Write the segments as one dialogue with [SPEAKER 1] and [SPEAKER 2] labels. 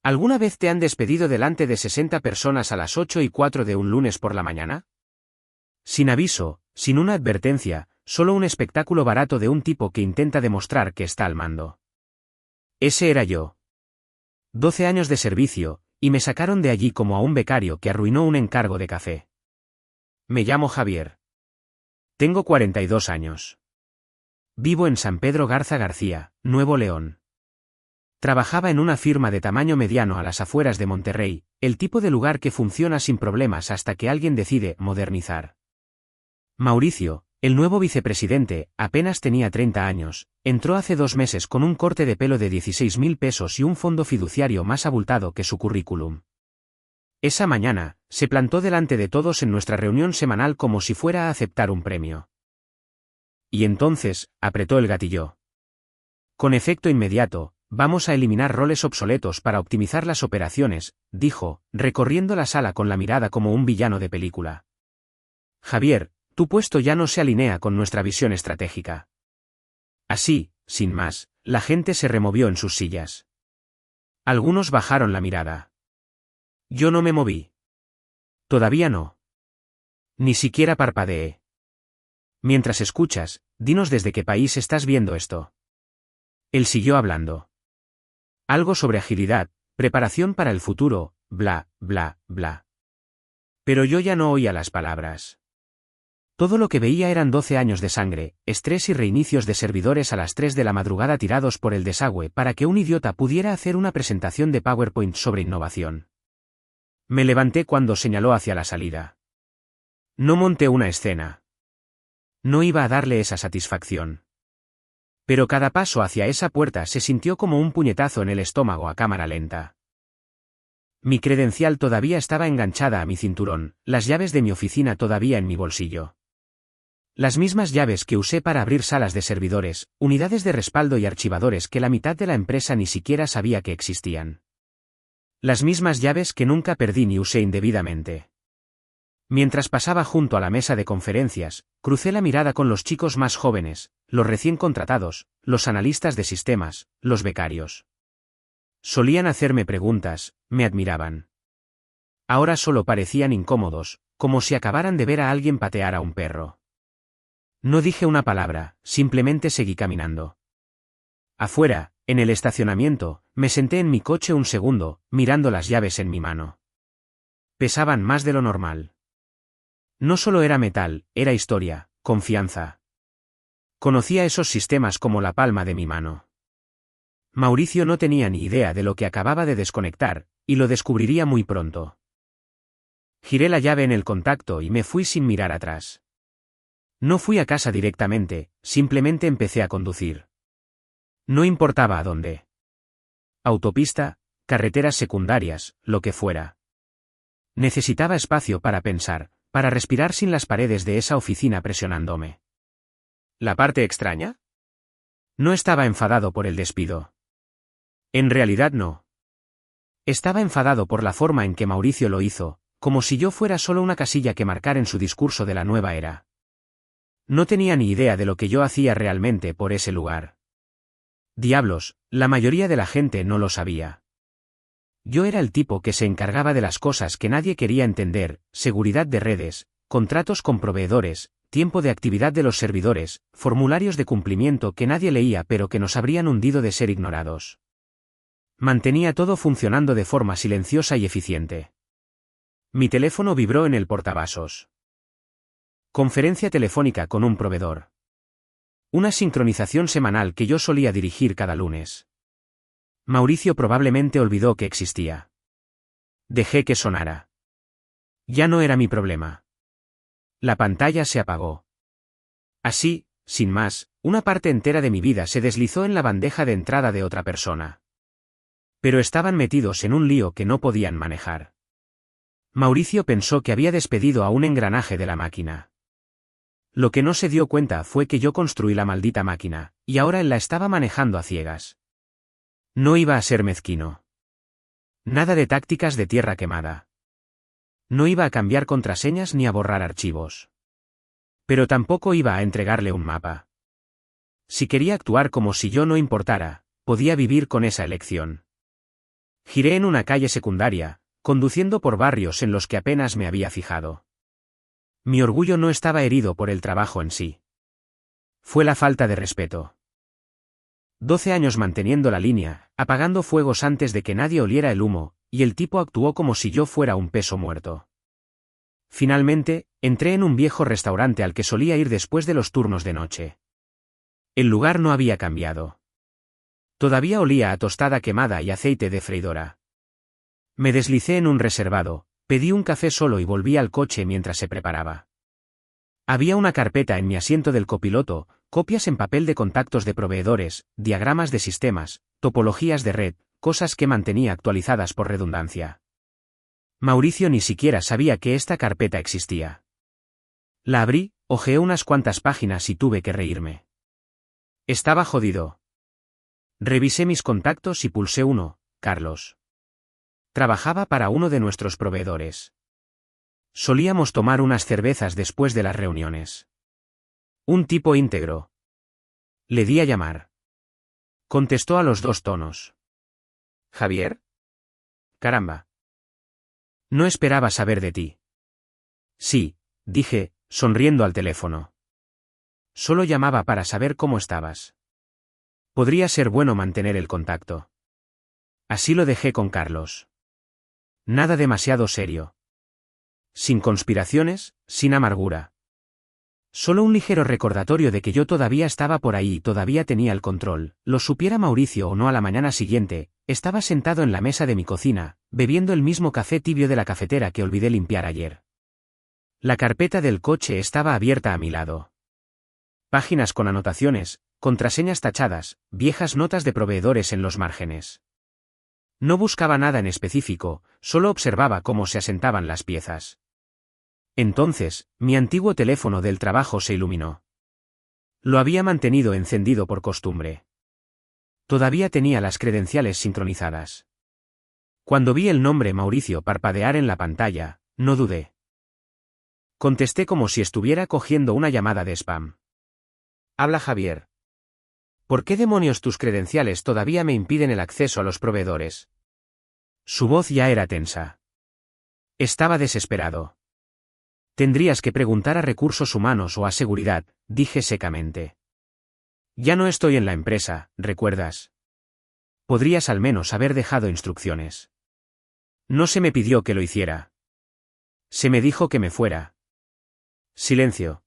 [SPEAKER 1] ¿Alguna vez te han despedido delante de 60 personas a las 8:04 de un lunes por la mañana? Sin aviso, sin una advertencia, solo un espectáculo barato de un tipo que intenta demostrar que está al mando. Ese era yo. 12 años de servicio, y me sacaron de allí como a un becario que arruinó un encargo de café. Me llamo Javier. Tengo 42 años. Vivo en San Pedro Garza García, Nuevo León. Trabajaba en una firma de tamaño mediano a las afueras de Monterrey, el tipo de lugar que funciona sin problemas hasta que alguien decide modernizar. Mauricio, el nuevo vicepresidente, apenas tenía 30 años, entró hace 2 meses con un corte de pelo de 16.000 pesos y un fondo fiduciario más abultado que su currículum. Esa mañana, se plantó delante de todos en nuestra reunión semanal como si fuera a aceptar un premio. Y entonces, apretó el gatillo. Con efecto inmediato, vamos a eliminar roles obsoletos para optimizar las operaciones, dijo, recorriendo la sala con la mirada como un villano de película. Javier, tu puesto ya no se alinea con nuestra visión estratégica. Así, sin más, la gente se removió en sus sillas. Algunos bajaron la mirada. Yo no me moví. Todavía no. Ni siquiera parpadeé. Mientras escuchas, dinos desde qué país estás viendo esto. Él siguió hablando. Algo sobre agilidad, preparación para el futuro, bla, bla, bla. Pero yo ya no oía las palabras. Todo lo que veía eran 12 años de sangre, estrés y reinicios de servidores a las 3 de la madrugada tirados por el desagüe para que un idiota pudiera hacer una presentación de PowerPoint sobre innovación. Me levanté cuando señaló hacia la salida. No monté una escena. No iba a darle esa satisfacción. Pero cada paso hacia esa puerta se sintió como un puñetazo en el estómago a cámara lenta. Mi credencial todavía estaba enganchada a mi cinturón, las llaves de mi oficina todavía en mi bolsillo. Las mismas llaves que usé para abrir salas de servidores, unidades de respaldo y archivadores que la mitad de la empresa ni siquiera sabía que existían. Las mismas llaves que nunca perdí ni usé indebidamente. Mientras pasaba junto a la mesa de conferencias, crucé la mirada con los chicos más jóvenes, los recién contratados, los analistas de sistemas, los becarios. Solían hacerme preguntas, me admiraban. Ahora solo parecían incómodos, como si acabaran de ver a alguien patear a un perro. No dije una palabra, simplemente seguí caminando. Afuera, en el estacionamiento, me senté en mi coche un segundo, mirando las llaves en mi mano. Pesaban más de lo normal. No solo era metal, era historia, confianza. Conocía esos sistemas como la palma de mi mano. Mauricio no tenía ni idea de lo que acababa de desconectar, y lo descubriría muy pronto. Giré la llave en el contacto y me fui sin mirar atrás. No fui a casa directamente, simplemente empecé a conducir. No importaba a dónde. Autopista, carreteras secundarias, lo que fuera. Necesitaba espacio para pensar, para respirar sin las paredes de esa oficina presionándome. ¿La parte extraña? No estaba enfadado por el despido. En realidad no. Estaba enfadado por la forma en que Mauricio lo hizo, como si yo fuera solo una casilla que marcar en su discurso de la nueva era. No tenía ni idea de lo que yo hacía realmente por ese lugar. Diablos, la mayoría de la gente no lo sabía. Yo era el tipo que se encargaba de las cosas que nadie quería entender, seguridad de redes, contratos con proveedores, tiempo de actividad de los servidores, formularios de cumplimiento que nadie leía pero que nos habrían hundido de ser ignorados. Mantenía todo funcionando de forma silenciosa y eficiente. Mi teléfono vibró en el portavasos. Conferencia telefónica con un proveedor. Una sincronización semanal que yo solía dirigir cada lunes. Mauricio probablemente olvidó que existía. Dejé que sonara. Ya no era mi problema. La pantalla se apagó. Así, sin más, una parte entera de mi vida se deslizó en la bandeja de entrada de otra persona. Pero estaban metidos en un lío que no podían manejar. Mauricio pensó que había despedido a un engranaje de la máquina. Lo que no se dio cuenta fue que yo construí la maldita máquina, y ahora él la estaba manejando a ciegas. No iba a ser mezquino. Nada de tácticas de tierra quemada. No iba a cambiar contraseñas ni a borrar archivos. Pero tampoco iba a entregarle un mapa. Si quería actuar como si yo no importara, podía vivir con esa elección. Giré en una calle secundaria, conduciendo por barrios en los que apenas me había fijado. Mi orgullo no estaba herido por el trabajo en sí. Fue la falta de respeto. 12 años manteniendo la línea, apagando fuegos antes de que nadie oliera el humo, y el tipo actuó como si yo fuera un peso muerto. Finalmente, entré en un viejo restaurante al que solía ir después de los turnos de noche. El lugar no había cambiado. Todavía olía a tostada quemada y aceite de freidora. Me deslicé en un reservado, pedí un café solo y volví al coche mientras se preparaba. Había una carpeta en mi asiento del copiloto, copias en papel de contactos de proveedores, diagramas de sistemas, topologías de red, cosas que mantenía actualizadas por redundancia. Mauricio ni siquiera sabía que esta carpeta existía. La abrí, hojeé unas cuantas páginas y tuve que reírme. Estaba jodido. Revisé mis contactos y pulsé uno, Carlos. Trabajaba para uno de nuestros proveedores. Solíamos tomar unas cervezas después de las reuniones. Un tipo íntegro. Le di a llamar. Contestó a los 2 tonos. ¿Javier? Caramba. No esperaba saber de ti. Sí, dije, sonriendo al teléfono. Solo llamaba para saber cómo estabas. Podría ser bueno mantener el contacto. Así lo dejé con Carlos. Nada demasiado serio. Sin conspiraciones, sin amargura. Solo un ligero recordatorio de que yo todavía estaba por ahí y todavía tenía el control, lo supiera Mauricio o no. A la mañana siguiente, estaba sentado en la mesa de mi cocina, bebiendo el mismo café tibio de la cafetera que olvidé limpiar ayer. La carpeta del coche estaba abierta a mi lado. Páginas con anotaciones, contraseñas tachadas, viejas notas de proveedores en los márgenes. No buscaba nada en específico, solo observaba cómo se asentaban las piezas. Entonces, mi antiguo teléfono del trabajo se iluminó. Lo había mantenido encendido por costumbre. Todavía tenía las credenciales sincronizadas. Cuando vi el nombre Mauricio parpadear en la pantalla, no dudé. Contesté como si estuviera cogiendo una llamada de spam. Habla Javier. ¿Por qué demonios tus credenciales todavía me impiden el acceso a los proveedores? Su voz ya era tensa. Estaba desesperado. Tendrías que preguntar a recursos humanos o a seguridad, dije secamente. Ya no estoy en la empresa, ¿recuerdas? Podrías al menos haber dejado instrucciones. No se me pidió que lo hiciera. Se me dijo que me fuera. Silencio.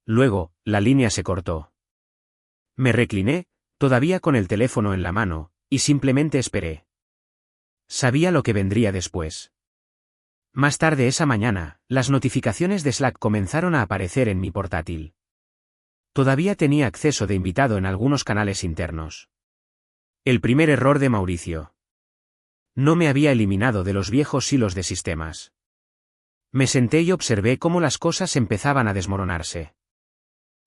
[SPEAKER 1] Luego, la línea se cortó. Me recliné, todavía con el teléfono en la mano, y simplemente esperé. Sabía lo que vendría después. Más tarde esa mañana, las notificaciones de Slack comenzaron a aparecer en mi portátil. Todavía tenía acceso de invitado en algunos canales internos. El primer error de Mauricio. No me había eliminado de los viejos hilos de sistemas. Me senté y observé cómo las cosas empezaban a desmoronarse.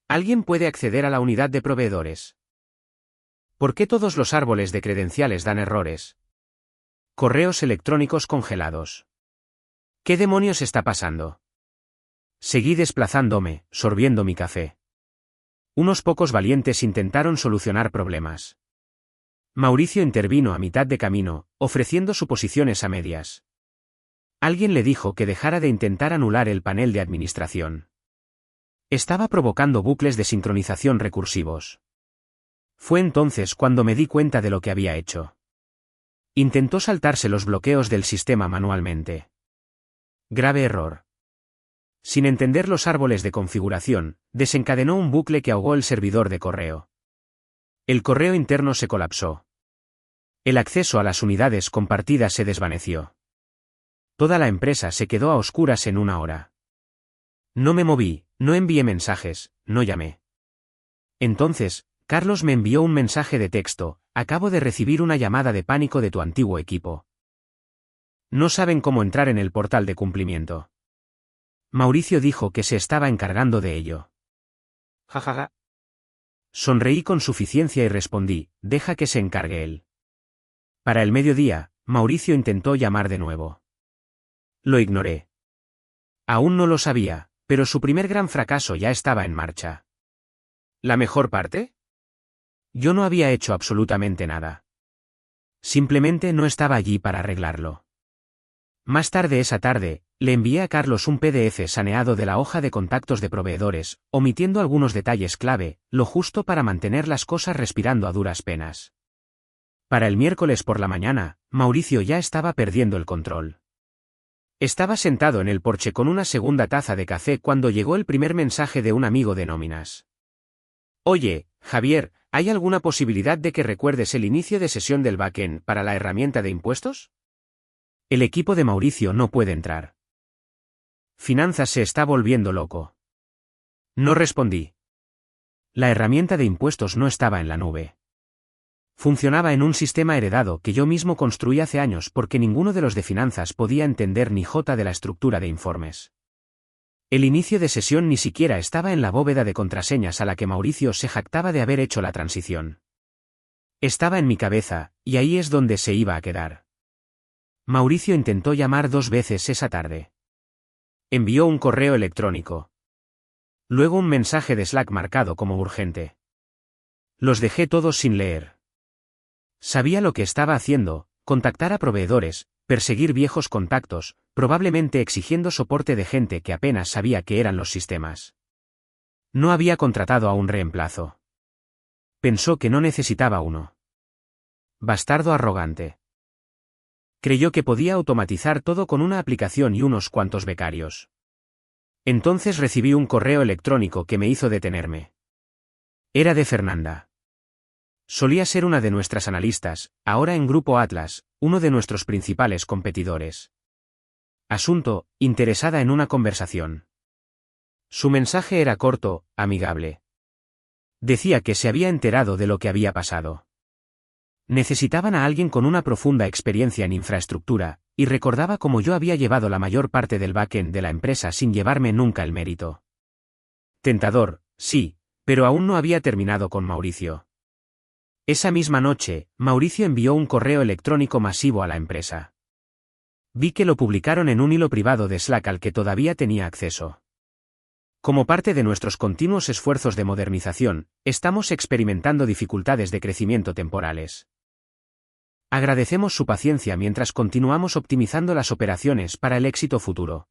[SPEAKER 1] ¿Alguien puede acceder a la unidad de proveedores? ¿Por qué todos los árboles de credenciales dan errores? Correos electrónicos congelados. ¿Qué demonios está pasando? Seguí desplazándome, sorbiendo mi café. Unos pocos valientes intentaron solucionar problemas. Mauricio intervino a mitad de camino, ofreciendo suposiciones a medias. Alguien le dijo que dejara de intentar anular el panel de administración. Estaba provocando bucles de sincronización recursivos. Fue entonces cuando me di cuenta de lo que había hecho. Intentó saltarse los bloqueos del sistema manualmente. Grave error. Sin entender los árboles de configuración, desencadenó un bucle que ahogó el servidor de correo. El correo interno se colapsó. El acceso a las unidades compartidas se desvaneció. Toda la empresa se quedó a oscuras en una hora. No me moví, no envié mensajes, no llamé. Entonces, Carlos me envió un mensaje de texto: acabo de recibir una llamada de pánico de tu antiguo equipo. No saben cómo entrar en el portal de cumplimiento. Mauricio dijo que se estaba encargando de ello. Jajaja. Sonreí con suficiencia y respondí: deja que se encargue él. Para el mediodía, Mauricio intentó llamar de nuevo. Lo ignoré. Aún no lo sabía, pero su primer gran fracaso ya estaba en marcha. ¿La mejor parte? Yo no había hecho absolutamente nada. Simplemente no estaba allí para arreglarlo. Más tarde esa tarde, le envié a Carlos un PDF saneado de la hoja de contactos de proveedores, omitiendo algunos detalles clave, lo justo para mantener las cosas respirando a duras penas. Para el miércoles por la mañana, Mauricio ya estaba perdiendo el control. Estaba sentado en el porche con una segunda taza de café cuando llegó el primer mensaje de un amigo de nóminas. Oye, Javier, ¿hay alguna posibilidad de que recuerdes el inicio de sesión del backend para la herramienta de impuestos? El equipo de Mauricio no puede entrar. Finanzas se está volviendo loco. No respondí. La herramienta de impuestos no estaba en la nube. Funcionaba en un sistema heredado que yo mismo construí hace años porque ninguno de los de finanzas podía entender ni jota de la estructura de informes. El inicio de sesión ni siquiera estaba en la bóveda de contraseñas a la que Mauricio se jactaba de haber hecho la transición. Estaba en mi cabeza, y ahí es donde se iba a quedar. Mauricio intentó llamar 2 veces esa tarde. Envió un correo electrónico. Luego un mensaje de Slack marcado como urgente. Los dejé todos sin leer. Sabía lo que estaba haciendo: contactar a proveedores, perseguir viejos contactos, probablemente exigiendo soporte de gente que apenas sabía qué eran los sistemas. No había contratado a un reemplazo. Pensó que no necesitaba uno. Bastardo arrogante. Creyó que podía automatizar todo con una aplicación y unos cuantos becarios. Entonces recibí un correo electrónico que me hizo detenerme. Era de Fernanda. Solía ser una de nuestras analistas, ahora en Grupo Atlas, uno de nuestros principales competidores. Asunto: interesada en una conversación. Su mensaje era corto, amigable. Decía que se había enterado de lo que había pasado. Necesitaban a alguien con una profunda experiencia en infraestructura, y recordaba cómo yo había llevado la mayor parte del backend de la empresa sin llevarme nunca el mérito. Tentador, sí, pero aún no había terminado con Mauricio. Esa misma noche, Mauricio envió un correo electrónico masivo a la empresa. Vi que lo publicaron en un hilo privado de Slack al que todavía tenía acceso. Como parte de nuestros continuos esfuerzos de modernización, estamos experimentando dificultades de crecimiento temporales. Agradecemos su paciencia mientras continuamos optimizando las operaciones para el éxito futuro.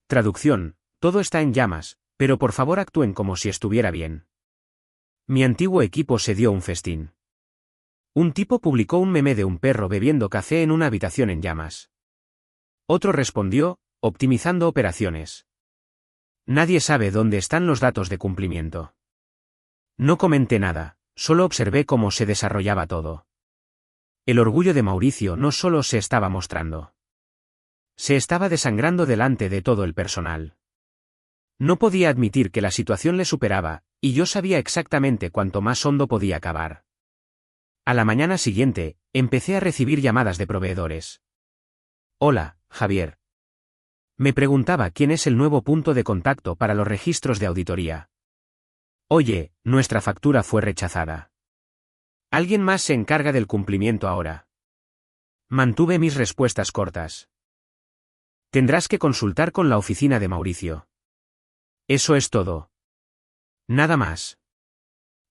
[SPEAKER 1] Traducción: todo está en llamas, pero por favor actúen como si estuviera bien. Mi antiguo equipo se dio un festín. Un tipo publicó un meme de un perro bebiendo café en una habitación en llamas. Otro respondió: optimizando operaciones. Nadie sabe dónde están los datos de cumplimiento. No comenté nada, solo observé cómo se desarrollaba todo. El orgullo de Mauricio no solo se estaba mostrando. Se estaba desangrando delante de todo el personal. No podía admitir que la situación le superaba, y yo sabía exactamente cuánto más hondo podía cavar. A la mañana siguiente, empecé a recibir llamadas de proveedores. Hola, Javier. Me preguntaba quién es el nuevo punto de contacto para los registros de auditoría. Oye, nuestra factura fue rechazada. ¿Alguien más se encarga del cumplimiento ahora? Mantuve mis respuestas cortas. Tendrás que consultar con la oficina de Mauricio. Eso es todo. Nada más.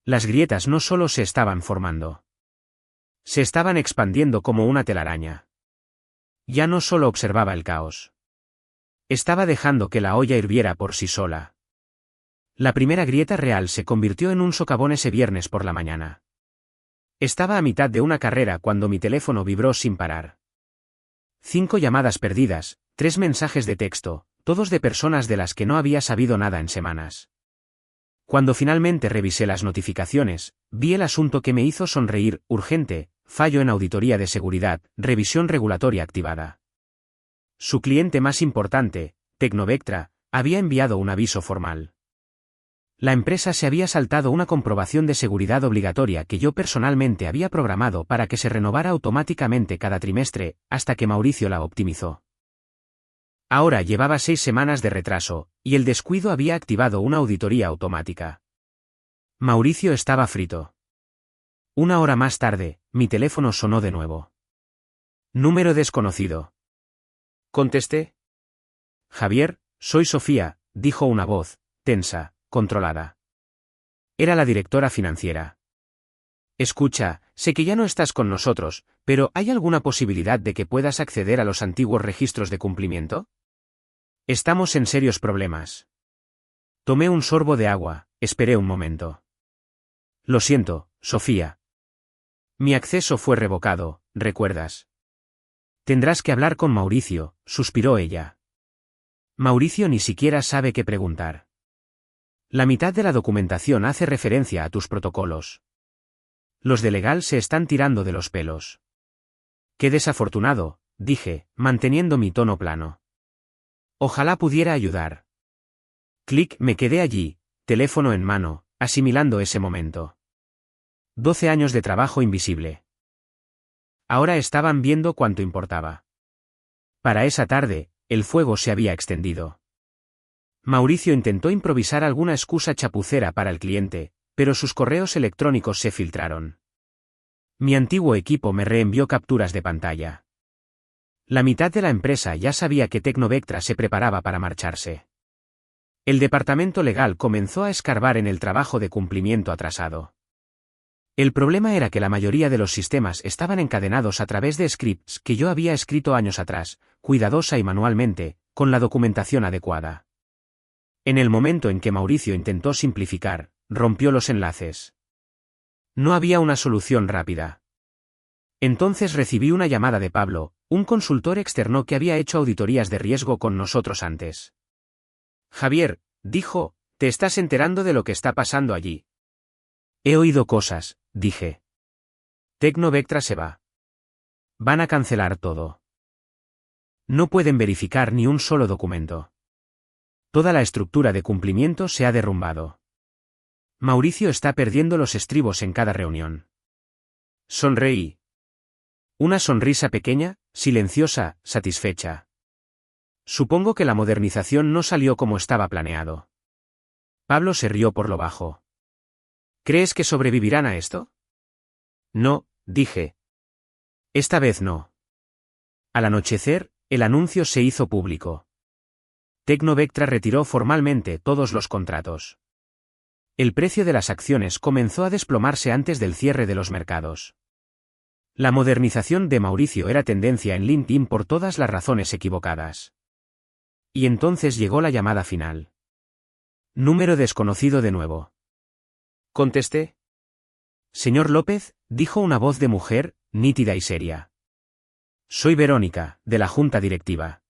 [SPEAKER 1] Las grietas no solo se estaban formando. Se estaban expandiendo como una telaraña. Ya no solo observaba el caos. Estaba dejando que la olla hirviera por sí sola. La primera grieta real se convirtió en un socavón ese viernes por la mañana. Estaba a mitad de una carrera cuando mi teléfono vibró sin parar. 5 llamadas perdidas, 3 mensajes de texto, todos de personas de las que no había sabido nada en semanas. Cuando finalmente revisé las notificaciones, vi el asunto que me hizo sonreír: urgente, fallo en auditoría de seguridad, revisión regulatoria activada. Su cliente más importante, Tecnovectra, había enviado un aviso formal. La empresa se había saltado una comprobación de seguridad obligatoria que yo personalmente había programado para que se renovara automáticamente cada trimestre, hasta que Mauricio la optimizó. Ahora llevaba 6 semanas de retraso, y el descuido había activado una auditoría automática. Mauricio estaba frito. 1 hora más tarde, mi teléfono sonó de nuevo. Número desconocido. Contesté. Javier, soy Sofía, dijo una voz, tensa, controlada. Era la directora financiera. Escucha, sé que ya no estás con nosotros, pero ¿hay alguna posibilidad de que puedas acceder a los antiguos registros de cumplimiento? Estamos en serios problemas. Tomé un sorbo de agua, esperé un momento. Lo siento, Sofía. Mi acceso fue revocado, ¿recuerdas? Tendrás que hablar con Mauricio, suspiró ella. Mauricio ni siquiera sabe qué preguntar. La mitad de la documentación hace referencia a tus protocolos. Los de legal se están tirando de los pelos. Qué desafortunado, dije, manteniendo mi tono plano. Ojalá pudiera ayudar. Clic, me quedé allí, teléfono en mano, asimilando ese momento. 12 años de trabajo invisible. Ahora estaban viendo cuánto importaba. Para esa tarde, el fuego se había extendido. Mauricio intentó improvisar alguna excusa chapucera para el cliente, pero sus correos electrónicos se filtraron. Mi antiguo equipo me reenvió capturas de pantalla. La mitad de la empresa ya sabía que Tecnovectra se preparaba para marcharse. El departamento legal comenzó a escarbar en el trabajo de cumplimiento atrasado. El problema era que la mayoría de los sistemas estaban encadenados a través de scripts que yo había escrito años atrás, cuidadosa y manualmente, con la documentación adecuada. En el momento en que Mauricio intentó simplificar, rompió los enlaces. No había una solución rápida. Entonces recibí una llamada de Pablo, un consultor externo que había hecho auditorías de riesgo con nosotros antes. Javier, dijo, ¿te estás enterando de lo que está pasando allí? He oído cosas, dije. Tecnovectra se va. Van a cancelar todo. No pueden verificar ni un solo documento. Toda la estructura de cumplimiento se ha derrumbado. Mauricio está perdiendo los estribos en cada reunión. Sonreí. Una sonrisa pequeña, silenciosa, satisfecha. Supongo que la modernización no salió como estaba planeado. Pablo se rió por lo bajo. ¿Crees que sobrevivirán a esto? No, dije. Esta vez no. Al anochecer, el anuncio se hizo público. Tecnovectra retiró formalmente todos los contratos. El precio de las acciones comenzó a desplomarse antes del cierre de los mercados. La modernización de Mauricio era tendencia en LinkedIn por todas las razones equivocadas. Y entonces llegó la llamada final. Número desconocido de nuevo. Contesté. Señor López, dijo una voz de mujer, nítida y seria. Soy Verónica, de la Junta Directiva.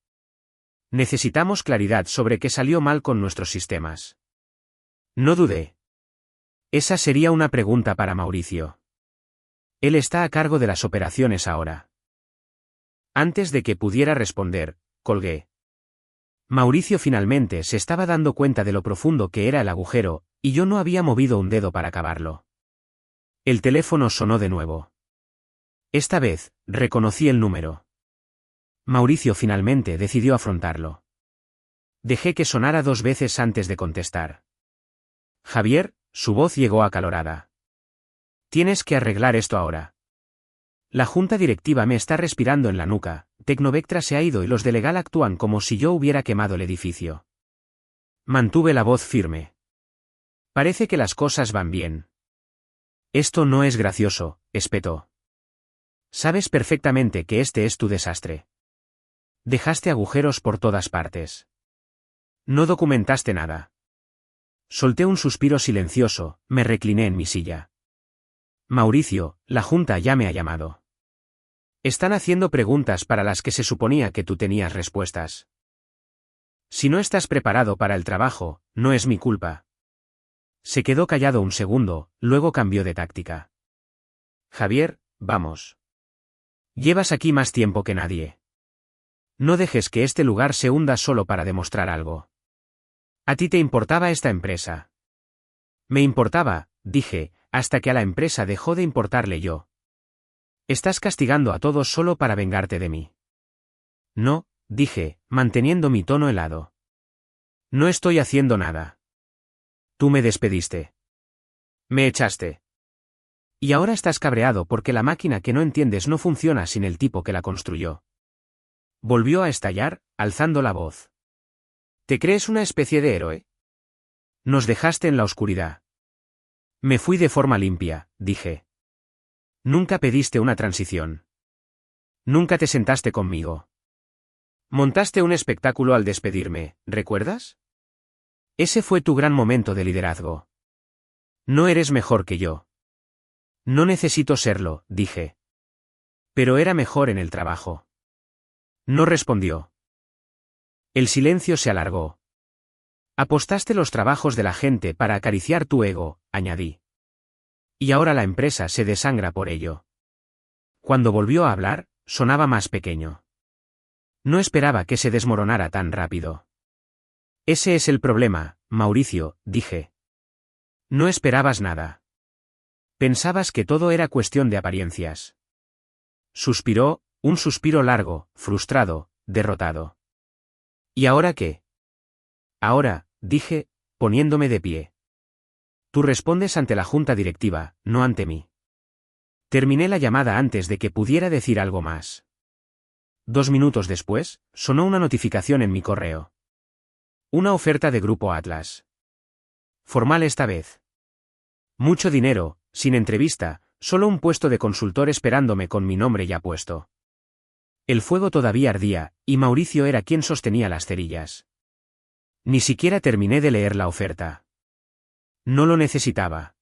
[SPEAKER 1] Necesitamos claridad sobre qué salió mal con nuestros sistemas. No dudé. Esa sería una pregunta para Mauricio. Él está a cargo de las operaciones ahora. Antes de que pudiera responder, colgué. Mauricio finalmente se estaba dando cuenta de lo profundo que era el agujero, y yo no había movido un dedo para acabarlo. El teléfono sonó de nuevo. Esta vez, reconocí el número. Mauricio finalmente decidió afrontarlo. Dejé que sonara 2 veces antes de contestar. Javier, su voz llegó acalorada. Tienes que arreglar esto ahora. La junta directiva me está respirando en la nuca, Tecnovectra se ha ido y los de legal actúan como si yo hubiera quemado el edificio. Mantuve la voz firme. Parece que las cosas van bien. Esto no es gracioso, espetó. Sabes perfectamente que este es tu desastre. Dejaste agujeros por todas partes. No documentaste nada. Solté un suspiro silencioso, me recliné en mi silla. Mauricio, la junta ya me ha llamado. Están haciendo preguntas para las que se suponía que tú tenías respuestas. Si no estás preparado para el trabajo, no es mi culpa. Se quedó callado un segundo, luego cambió de táctica. Javier, vamos. Llevas aquí más tiempo que nadie. No dejes que este lugar se hunda solo para demostrar algo. A ti te importaba esta empresa. Me importaba, dije, hasta que a la empresa dejó de importarle yo. Estás castigando a todos solo para vengarte de mí. No, dije, manteniendo mi tono helado. No estoy haciendo nada. Tú me despediste. Me echaste. Y ahora estás cabreado porque la máquina que no entiendes no funciona sin el tipo que la construyó. Volvió a estallar, alzando la voz. ¿Te crees una especie de héroe? Nos dejaste en la oscuridad. Me fui de forma limpia, dije. Nunca pediste una transición. Nunca te sentaste conmigo. Montaste un espectáculo al despedirme, ¿recuerdas? Ese fue tu gran momento de liderazgo. No eres mejor que yo. No necesito serlo, dije. Pero era mejor en el trabajo. No respondió. El silencio se alargó. Apostaste los trabajos de la gente para acariciar tu ego, añadí. Y ahora la empresa se desangra por ello. Cuando volvió a hablar, sonaba más pequeño. No esperaba que se desmoronara tan rápido. Ese es el problema, Mauricio, dije. No esperabas nada. Pensabas que todo era cuestión de apariencias. Suspiró, un suspiro largo, frustrado, derrotado. ¿Y ahora qué? Ahora, dije, poniéndome de pie. Tú respondes ante la junta directiva, no ante mí. Terminé la llamada antes de que pudiera decir algo más. 2 minutos después, sonó una notificación en mi correo. Una oferta de Grupo Atlas. Formal esta vez. Mucho dinero, sin entrevista, solo un puesto de consultor esperándome con mi nombre ya puesto. El fuego todavía ardía, y Mauricio era quien sostenía las cerillas. Ni siquiera terminé de leer la oferta. No lo necesitaba.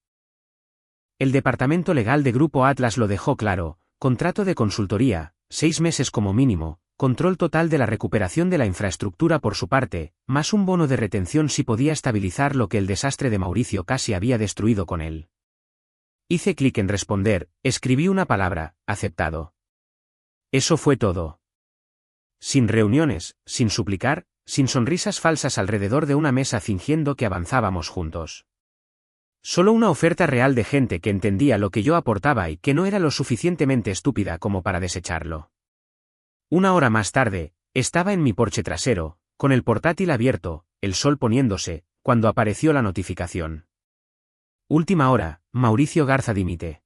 [SPEAKER 1] El departamento legal de Grupo Atlas lo dejó claro: contrato de consultoría, 6 meses como mínimo, control total de la recuperación de la infraestructura por su parte, más un bono de retención si podía estabilizar lo que el desastre de Mauricio casi había destruido con él. Hice clic en responder, escribí una palabra: aceptado. Eso fue todo. Sin reuniones, sin suplicar, sin sonrisas falsas alrededor de una mesa fingiendo que avanzábamos juntos. Solo una oferta real de gente que entendía lo que yo aportaba y que no era lo suficientemente estúpida como para desecharlo. 1 hora más tarde, estaba en mi porche trasero, con el portátil abierto, el sol poniéndose, cuando apareció la notificación. Última hora, Mauricio Garza dimite.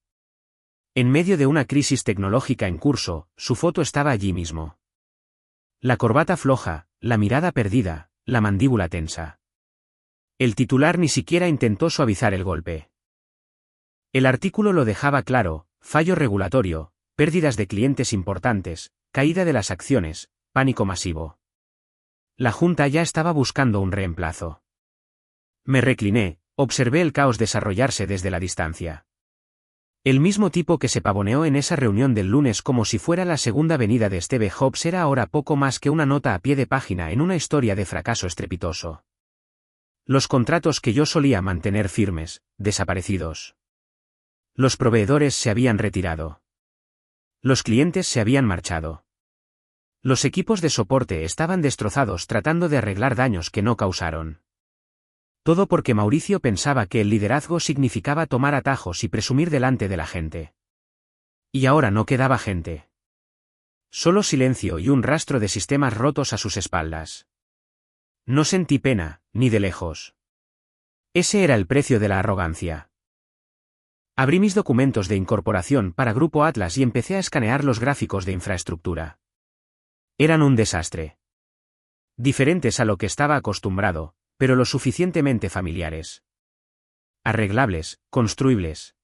[SPEAKER 1] En medio de una crisis tecnológica en curso, su foto estaba allí mismo. La corbata floja, la mirada perdida, la mandíbula tensa. El titular ni siquiera intentó suavizar el golpe. El artículo lo dejaba claro: fallo regulatorio, pérdidas de clientes importantes, caída de las acciones, pánico masivo. La junta ya estaba buscando un reemplazo. Me recliné, observé el caos desarrollarse desde la distancia. El mismo tipo que se pavoneó en esa reunión del lunes como si fuera la segunda venida de Steve Jobs era ahora poco más que una nota a pie de página en una historia de fracaso estrepitoso. Los contratos que yo solía mantener firmes, desaparecidos. Los proveedores se habían retirado. Los clientes se habían marchado. Los equipos de soporte estaban destrozados tratando de arreglar daños que no causaron. Todo porque Mauricio pensaba que el liderazgo significaba tomar atajos y presumir delante de la gente. Y ahora no quedaba gente. Solo silencio y un rastro de sistemas rotos a sus espaldas. No sentí pena, ni de lejos. Ese era el precio de la arrogancia. Abrí mis documentos de incorporación para Grupo Atlas y empecé a escanear los gráficos de infraestructura. Eran un desastre. Diferentes a lo que estaba acostumbrado, pero lo suficientemente familiares. Arreglables, construibles.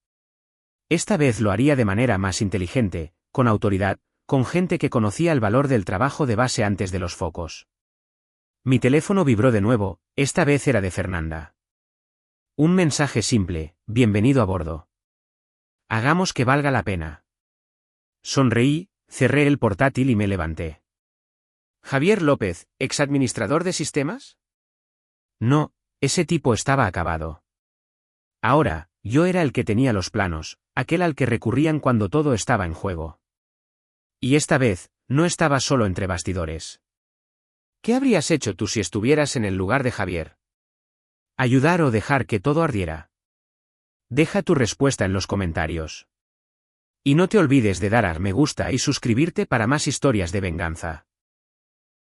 [SPEAKER 1] Esta vez lo haría de manera más inteligente, con autoridad, con gente que conocía el valor del trabajo de base antes de los focos. Mi teléfono vibró de nuevo, esta vez era de Fernanda. Un mensaje simple: bienvenido a bordo. Hagamos que valga la pena. Sonreí, cerré el portátil y me levanté. ¿Javier López, exadministrador de sistemas? No, ese tipo estaba acabado. Ahora, yo era el que tenía los planos, aquel al que recurrían cuando todo estaba en juego. Y esta vez, no estaba solo entre bastidores. ¿Qué habrías hecho tú si estuvieras en el lugar de Javier? ¿Ayudar o dejar que todo ardiera? Deja tu respuesta en los comentarios. Y no te olvides de dar a me gusta y suscribirte para más historias de venganza.